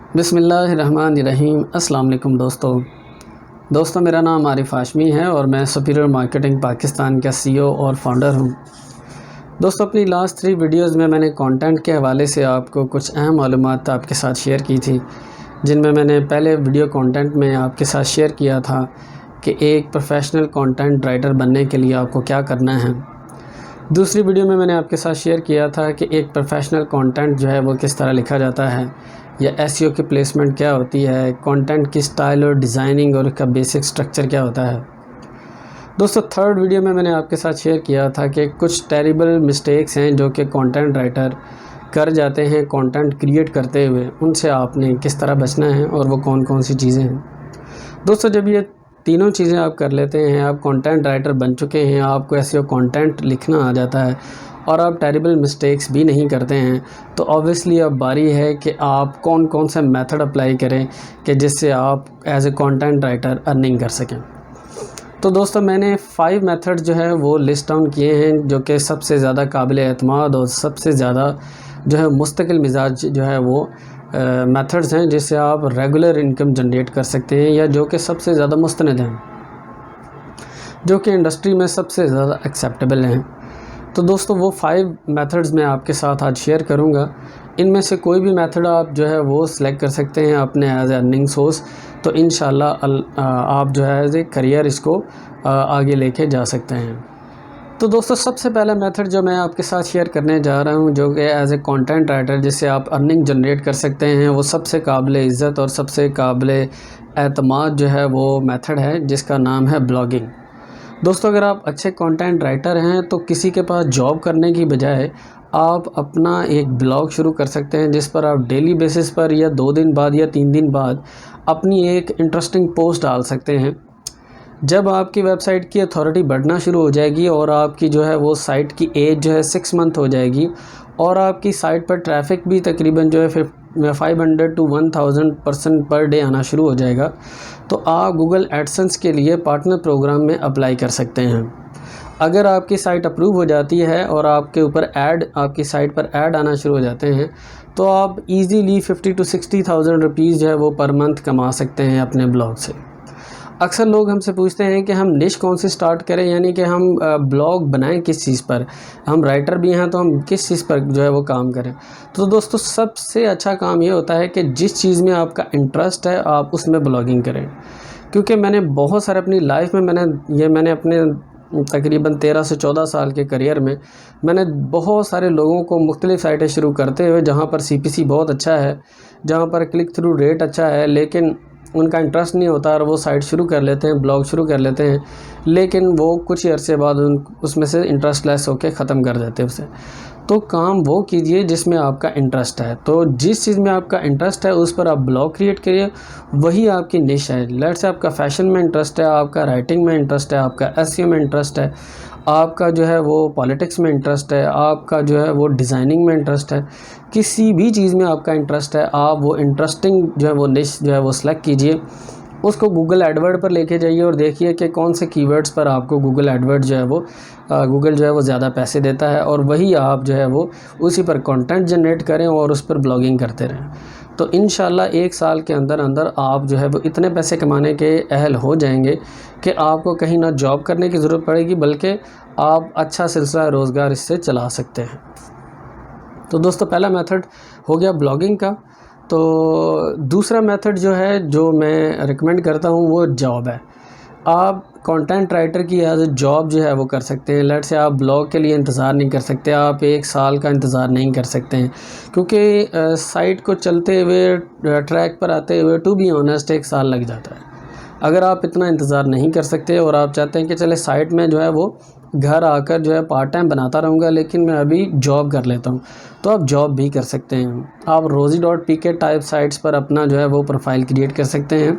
बिस्मिल्लाहिर्रहमानिर्रहीम। अस्सलाम वालेकुम दोस्तों, मेरा नाम आरिफ हाशमी है और मैं सुपीरियर मार्केटिंग पाकिस्तान का CEO और फाउंडर हूं। दोस्तों, अपनी लास्ट 3 वीडियोज़ में मैंने कंटेंट के हवाले से आपको कुछ अहम मालूमात आपके साथ शेयर की थी, जिनमें मैंने पहले वीडियो कंटेंट में आपके साथ शेयर किया था कि एक प्रोफेशनल कंटेंट राइटर बनने के लिए आपको क्या करना है। दूसरी वीडियो में मैंने आपके साथ शेयर किया था कि एक प्रोफेशनल कंटेंट जो है वो किस तरह लिखा जाता है, या SEO की प्लेसमेंट क्या होती है, कंटेंट की स्टाइल और डिज़ाइनिंग और उसका बेसिक स्ट्रक्चर क्या होता है। दोस्तों, थर्ड वीडियो में मैंने आपके साथ शेयर किया था कि कुछ टेरिबल मिस्टेक्स हैं जो कि कंटेंट राइटर कर जाते हैं कंटेंट क्रिएट करते हुए, उनसे आपने किस तरह बचना है और वो कौन कौन सी चीज़ें हैं। दोस्तों, जब ये तीनों चीज़ें आप कर लेते हैं, आप कंटेंट राइटर बन चुके हैं, आपको SEO कंटेंट लिखना आ जाता है और आप टेरिबल मिस्टेक्स भी नहीं करते हैं, तो ऑब्वियसली अब बारी है कि आप कौन कौन सा मेथड अप्लाई करें कि जिससे आप as a content writer earning कर सकें। तो दोस्तों, मैंने 5 मेथड जो है वो लिस्ट डाउन किए हैं, जो कि सबसे ज़्यादा काबिल एतमाद और सबसे ज़्यादा जो है मुस्तकिल मिजाज जो है वो मेथड्स हैं, जिससे आप रेगुलर इनकम जनरेट कर सकते हैं, या जो कि सबसे ज़्यादा मुस्तनद हैं, जो कि इंडस्ट्री में सबसे ज़्यादा एक्सेप्टेबल हैं। तो दोस्तों, वो 5 मेथड्स मैं आपके साथ आज शेयर करूंगा। इनमें से कोई भी मेथड आप जो है वो सिलेक्ट कर सकते हैं अपने एज अर्निंग सोर्स, तो इंशाल्लाह आप जो है एज ए करियर इसको आगे लेके जा सकते हैं। तो दोस्तों, सबसे पहला मेथड जो मैं आपके साथ शेयर करने जा रहा हूं, जो कि एज ए कंटेंट राइटर जिससे आप अर्निंग जनरेट कर सकते हैं, वो सबसे काबिल इज़्ज़त और सबसे काबिल एतमाद जो है वो मेथड है, जिसका नाम है ब्लॉगिंग। दोस्तों, अगर आप अच्छे कंटेंट राइटर हैं तो किसी के पास जॉब करने की बजाय आप अपना एक ब्लॉग शुरू कर सकते हैं, जिस पर आप डेली बेसिस पर या 2 दिन बाद या 3 दिन बाद अपनी एक इंटरेस्टिंग पोस्ट डाल सकते हैं। जब आपकी वेबसाइट की अथॉरिटी बढ़ना शुरू हो जाएगी और आपकी जो है वो साइट की एज जो है 6 मंथ हो जाएगी और आपकी साइट पर ट्रैफिक भी तकरीबन जो है 500 to 1000% पर डे आना शुरू हो जाएगा, तो आप गूगल एडसेंस के लिए पार्टनर प्रोग्राम में अप्लाई कर सकते हैं। अगर आपकी साइट अप्रूव हो जाती है और आपकी साइट पर ऐड आना शुरू हो जाते हैं, तो आप इजीली 50 to 60,000 रुपीज़ जो है वो पर मंथ कमा सकते हैं अपने ब्लॉग से। अक्सर लोग हमसे पूछते हैं कि हम निश कौन सी स्टार्ट करें, यानी कि हम ब्लॉग बनाएं किस चीज़ पर। हम राइटर भी हैं तो हम किस चीज़ पर जो है वो काम करें। तो दोस्तों, सबसे अच्छा काम ये होता है कि जिस चीज़ में आपका इंटरेस्ट है आप उसमें ब्लॉगिंग करें। क्योंकि मैंने बहुत सारे अपनी लाइफ में मैंने अपने तकरीबन 13 से 14 साल के करियर में मैंने बहुत सारे लोगों को मुख्तलिफ़ साइटें शुरू करते हुए, जहाँ पर CPC बहुत अच्छा है, जहाँ पर क्लिक थ्रू रेट अच्छा है, लेकिन उनका इंटरेस्ट नहीं होता और वो साइट शुरू कर लेते हैं, ब्लॉग शुरू कर लेते हैं, लेकिन वो कुछ ही अरसे बाद उसमें से इंटरेस्ट लेस होकर ख़त्म कर देते हैं उसे। तो काम वो कीजिए जिसमें आपका इंटरेस्ट है। तो जिस चीज़ में आपका इंटरेस्ट है उस पर आप ब्लॉग क्रिएट करिए, वही आपकी निश है। लेट्स से आपका फ़ैशन में इंटरेस्ट है, आपका राइटिंग में इंटरेस्ट है, आपका SEO में इंटरेस्ट है, आपका जो है वो पॉलिटिक्स में इंटरेस्ट है, आपका जो है वो डिज़ाइनिंग में इंटरेस्ट है, किसी भी चीज़ में आपका इंटरेस्ट है, आप वो इंटरेस्टिंग जो है वो निश जो है वो सिलेक्ट कीजिए, उसको गूगल एडवर्ड पर लेके जाइए और देखिए कि कौन से कीवर्ड्स पर आपको गूगल एडवर्ड जो है वो गूगल जो है वो ज़्यादा पैसे देता है, और वही आप जो है वो उसी पर कंटेंट जनरेट करें और उस पर ब्लॉगिंग करते रहें। तो इंशाल्लाह 1 साल के अंदर अंदर आप जो है वो इतने पैसे कमाने के अहल हो जाएंगे कि आपको कहीं ना जॉब करने की ज़रूरत पड़ेगी, बल्कि आप अच्छा सिलसिला रोज़गार इससे चला सकते हैं। तो दोस्तों, पहला मेथड हो गया ब्लॉगिंग का। तो दूसरा मेथड जो है जो मैं रिकमेंड करता हूँ वो जॉब है। आप कंटेंट राइटर की एज ए जॉब जो है वो कर सकते हैं। लेट्स से आप ब्लॉग के लिए इंतज़ार नहीं कर सकते, आप 1 साल का इंतज़ार नहीं कर सकते हैं, क्योंकि साइट को चलते हुए ट्रैक पर आते हुए टू बी ऑनेस्ट 1 साल लग जाता है। अगर आप इतना इंतज़ार नहीं कर सकते और आप चाहते हैं कि चले साइट में जो है वो घर आकर जो है पार्ट टाइम बनाता रहूँगा, लेकिन मैं अभी जॉब कर लेता हूँ, तो आप जॉब भी कर सकते हैं। आप rosie.pk टाइप साइट्स पर अपना जो है वो प्रोफाइल क्रिएट कर सकते हैं।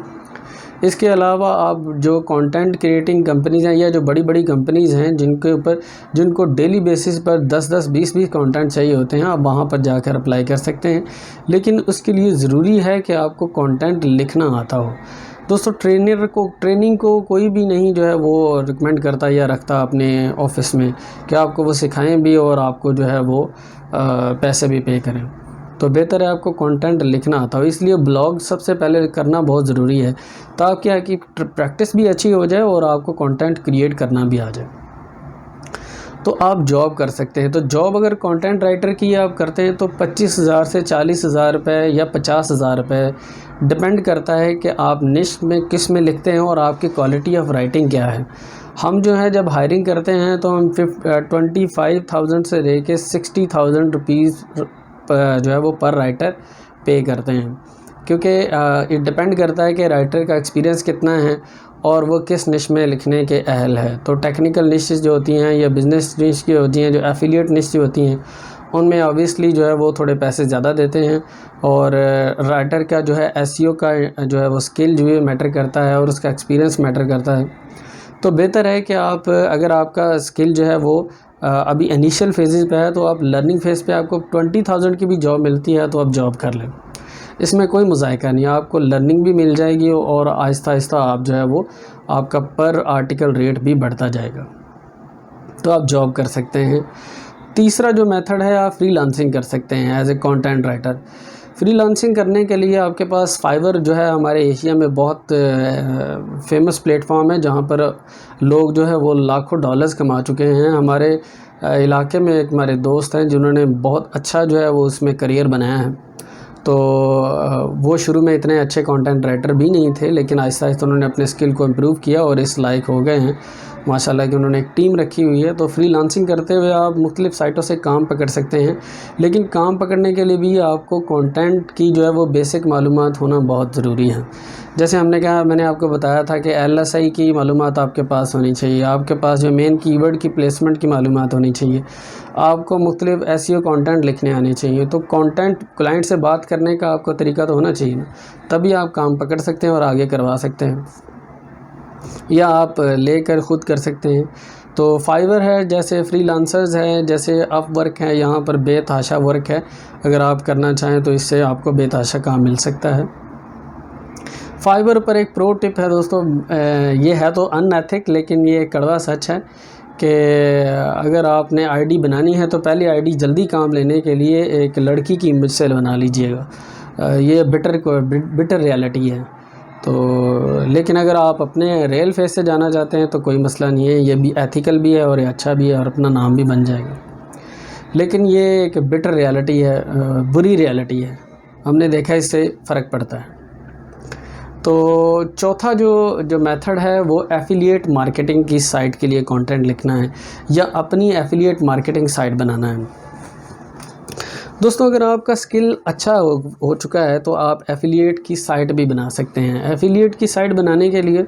इसके अलावा आप जो कंटेंट क्रिएटिंग कंपनीज़ हैं या जो बड़ी बड़ी कंपनीज़ हैं जिनको डेली बेसिस पर 10-10 20-20 कंटेंट चाहिए होते हैं, आप वहाँ पर जाकर अप्लाई कर सकते हैं। लेकिन उसके लिए ज़रूरी है कि आपको कंटेंट लिखना आता हो। दोस्तों, ट्रेनिंग को कोई भी नहीं जो है वो रिकमेंड करता या रखता अपने ऑफिस में कि आपको वो सिखाएं भी और आपको जो है वो पैसे भी पे करें। तो बेहतर है आपको कंटेंट लिखना आता हो। इसलिए ब्लॉग सबसे पहले करना बहुत ज़रूरी है, ताकि आपकी प्रैक्टिस भी अच्छी हो जाए और आपको कंटेंट क्रिएट करना भी आ जाए। तो आप जॉब कर सकते हैं। तो जॉब अगर कंटेंट राइटर की आप करते हैं तो 25,000 से 40,000 रुपये या 50,000 रुपये, डिपेंड करता है कि आप निश में किस में लिखते हैं और आपकी क्वालिटी ऑफ राइटिंग क्या है। हम जो है जब हायरिंग करते हैं तो हम 25,000 से लेके 60,000 रुपीज़ जो है वो पर राइटर पे करते हैं, क्योंकि ये डिपेंड करता है कि राइटर का एक्सपीरियंस कितना है और वो किस निश में लिखने के अहल है। तो टेक्निकल निश जो होती हैं या बिज़नेस निश की होती हैं, जो एफिलिएट निश होती हैं, उनमें ऑब्वियसली जो है वो थोड़े पैसे ज़्यादा देते हैं। और राइटर का जो है एसईओ का जो है वो स्किल जो है मैटर करता है और उसका एक्सपीरियंस मैटर करता है। तो बेहतर है कि आप, अगर आपका स्किल जो है वो अभी इनिशियल फेजेस पे है, तो आप लर्निंग फेज़ पे आपको 20,000 की भी जॉब मिलती है तो आप जॉब कर लें। इसमें कोई मुज़ायका नहीं, आपको लर्निंग भी मिल जाएगी और आहिस्ता आहिस्ता आप जो है वो आपका पर आर्टिकल रेट भी बढ़ता जाएगा, तो आप जॉब कर सकते हैं। तीसरा जो मेथड है, आप फ्रीलांसिंग कर सकते हैं as a content writer. Freelancing करने के लिए आपके पास फाइवर जो है हमारे एशिया में बहुत फेमस प्लेटफॉर्म है, जहाँ पर लोग जो है वो लाखों डॉलर्स कमा चुके हैं। हमारे इलाके में एक हमारे दोस्त हैं जिन्होंने बहुत अच्छा जो है वो उसमें करियर बनाया है। तो वो शुरू में इतने अच्छे कंटेंट राइटर भी नहीं थे, लेकिन आहिस्ता आहिस्ता उन्होंने अपने स्किल को इम्प्रूव किया और इस लायक हो गए हैं माशाल्लाह कि उन्होंने एक टीम रखी हुई है। तो फ्रीलांसिंग करते हुए आप मुख्तलिफ़ साइटों से काम पकड़ सकते हैं, लेकिन काम पकड़ने के लिए भी आपको कंटेंट की जो है वो बेसिक मालूमात होना बहुत ज़रूरी है। जैसे मैंने आपको बताया था कि LSI की मालूमात आपके पास होनी चाहिए, आपके पास जो मेन कीवर्ड की प्लेसमेंट की मालूमात होनी चाहिए, आपको मुख्तलिफ एसईओ कंटेंट लिखने आने चाहिए। तो कंटेंट क्लाइंट से बात करने का आपको तरीका तो होना चाहिए, तभी आप काम पकड़ सकते हैं और आगे करवा सकते हैं, या आप लेकर ख़ुद कर सकते हैं। तो फाइवर है, जैसे फ्रीलांसर्स है, जैसे अपवर्क है, यहाँ पर बेतहाशा वर्क है। अगर आप करना चाहें तो इससे आपको बेतहाशा काम मिल सकता है। फाइवर पर एक प्रो टिप है दोस्तों, ये है तो अनएथिक, लेकिन ये कड़वा सच है कि अगर आपने आईडी बनानी है तो पहली आईडी जल्दी काम लेने के लिए एक लड़की की इमेज से बना लीजिएगा। ये बिटर रियलिटी है। तो लेकिन अगर आप अपने रियल फेस से जाना चाहते हैं तो कोई मसला नहीं है, ये भी एथिकल भी है और ये अच्छा भी है और अपना नाम भी बन जाएगा। लेकिन ये एक बिटर रियलिटी है, बुरी रियलिटी है, हमने देखा इससे फ़र्क पड़ता है। तो चौथा जो मेथड है वो एफिलिएट मार्केटिंग की साइट के लिए कंटेंट लिखना है या अपनी एफिलिएट मार्केटिंग साइट बनाना है। दोस्तों, अगर आपका स्किल अच्छा हो चुका है तो आप एफिलिएट की साइट भी बना सकते हैं। एफिलिएट की साइट बनाने के लिए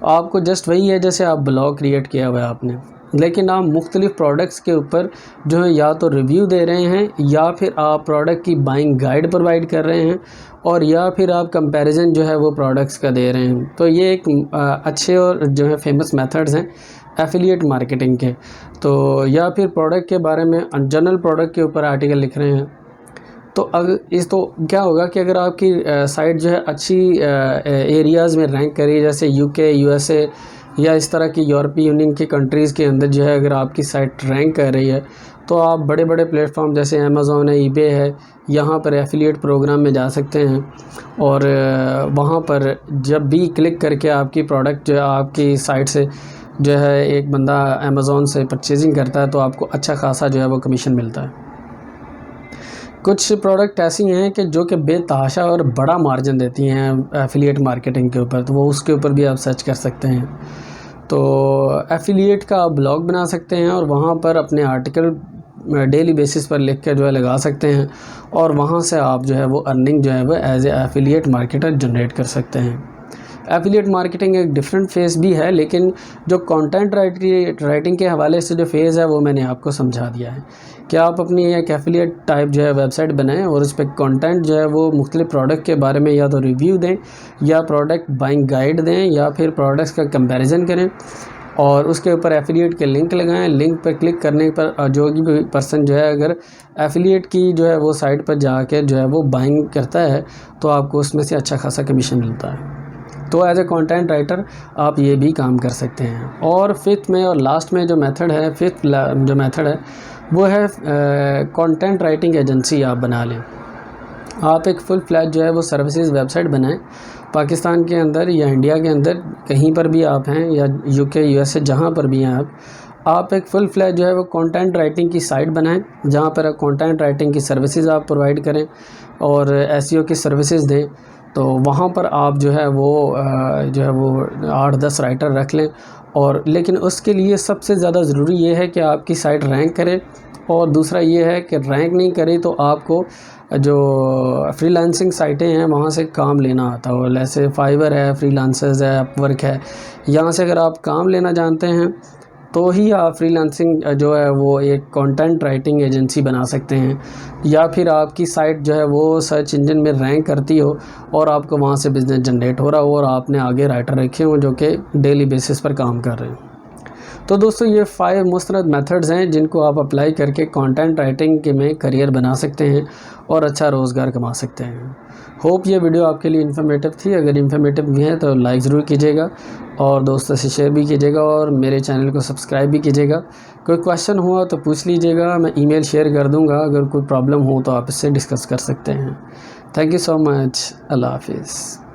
आपको जस्ट वही है जैसे आप ब्लॉग क्रिएट किया हुआ है आपने, लेकिन आप मुख्तलिफ़ प्रोडक्ट्स के ऊपर जो है या तो रिव्यू दे रहे हैं, या फिर आप प्रोडक्ट की बाइंग गाइड प्रोवाइड कर रहे हैं, और या फिर आप कंपैरिजन जो है वो प्रोडक्ट्स का दे रहे हैं। तो ये एक अच्छे और जो है फेमस मेथड्स हैं एफिलिएट मार्केटिंग के। तो या फिर प्रोडक्ट के बारे में जनरल प्रोडक्ट के ऊपर आर्टिकल लिख रहे हैं। तो तो क्या होगा कि अगर आपकी साइट जो है अच्छी एरियाज़ में रैंक करी, जैसे यूके, यूएसए या इस तरह की यूरोपीय यूनियन की कंट्रीज़ के अंदर जो है अगर आपकी साइट रैंक कर रही है, तो आप बड़े बड़े प्लेटफॉर्म जैसे अमेज़ॉन है, ईबे है, यहाँ पर एफिलिएट प्रोग्राम में जा सकते हैं। और वहाँ पर जब भी क्लिक करके आपकी प्रोडक्ट जो है आपकी साइट से जो है एक बंदा अमेज़ॉन से परचेजिंग करता है तो आपको अच्छा खासा जो है वो कमीशन मिलता है। कुछ प्रोडक्ट ऐसी हैं कि जो कि बेतहाशा और बड़ा मार्जिन देती हैं एफिलिएट मार्केटिंग के ऊपर, तो वो उसके ऊपर भी आप सर्च कर सकते हैं। तो एफिलिएट का आप ब्लॉग बना सकते हैं और वहाँ पर अपने आर्टिकल डेली बेसिस पर लिख कर जो है लगा सकते हैं, और वहाँ से आप जो है वो अर्निंग जो है वो as a affiliate marketer generate कर सकते हैं। एफिलिएट मार्केटिंग एक डिफरेंट फेज़ भी है, लेकिन जो कंटेंट राइटिंग के हवाले से जो फेज़ है वो मैंने आपको समझा दिया है कि आप अपनी एक एफिलिएट टाइप जो है वेबसाइट बनाएं और उस पर कंटेंट जो है वो मुख्तलिफ प्रोडक्ट के बारे में या तो रिव्यू दें, या प्रोडक्ट बाइंग गाइड दें, या फिर प्रोडक्ट्स का कंपैरिजन करें, और उसके ऊपर एफिलिएट के लिंक लगाएं। लिंक पर क्लिक करने पर जो भी पर्सन जो है अगर एफिलिएट की जो है वो साइट पर जाके जो है वो बाइंग करता है तो आपको उसमें से अच्छा खासा कमीशन मिलता है। तो एज ए कंटेंट राइटर आप ये भी काम कर सकते हैं। और फिफ्थ में और लास्ट में जो मेथड है वो है कंटेंट राइटिंग एजेंसी आप बना लें। आप एक फुल फ्लैज जो है वो सर्विसेज वेबसाइट बनाएं। पाकिस्तान के अंदर या इंडिया के अंदर कहीं पर भी आप हैं, या यूके यूएसए जहाँ पर भी हैं आप एक फुल फ्लैज जो है वो कंटेंट राइटिंग की साइट बनाएं, जहाँ पर कंटेंट राइटिंग की सर्विसेज आप प्रोवाइड करें और एसईओ की सर्विसेज दें। तो वहाँ पर आप जो है वो 8-10 राइटर रख लें। और लेकिन उसके लिए सबसे ज़्यादा ज़रूरी ये है कि आपकी साइट रैंक करे, और दूसरा ये है कि रैंक नहीं करे तो आपको जो फ्रीलांसिंग साइटें हैं वहाँ से काम लेना आता हो। जैसे फाइवर है, फ्रीलांसर्स है, अपवर्क है, यहाँ से अगर आप काम लेना जानते हैं तो ही आप फ्रीलांसिंग जो है वो एक कंटेंट राइटिंग एजेंसी बना सकते हैं, या फिर आपकी साइट जो है वो सर्च इंजन में रैंक करती हो और आपको वहाँ से बिज़नेस जनरेट हो रहा हो और आपने आगे राइटर रखे हों जो कि डेली बेसिस पर काम कर रहे हैं। तो दोस्तों ये 5 मुस्तनद मेथड्स हैं जिनको आप अप्लाई करके कंटेंट राइटिंग के में करियर बना सकते हैं और अच्छा रोज़गार कमा सकते हैं। होप ये वीडियो आपके लिए इन्फॉर्मेटिव थी। अगर इन्फॉर्मेटिव भी है तो लाइक ज़रूर कीजिएगा और दोस्तों से शेयर भी कीजिएगा और मेरे चैनल को सब्सक्राइब भी कीजिएगा। कोई क्वेश्चन हुआ तो पूछ लीजिएगा, मैं ईमेल शेयर कर दूँगा। अगर कोई प्रॉब्लम हो तो आप इससे डिस्कस कर सकते हैं। Thank you so much. अल्लाह हाफिज़।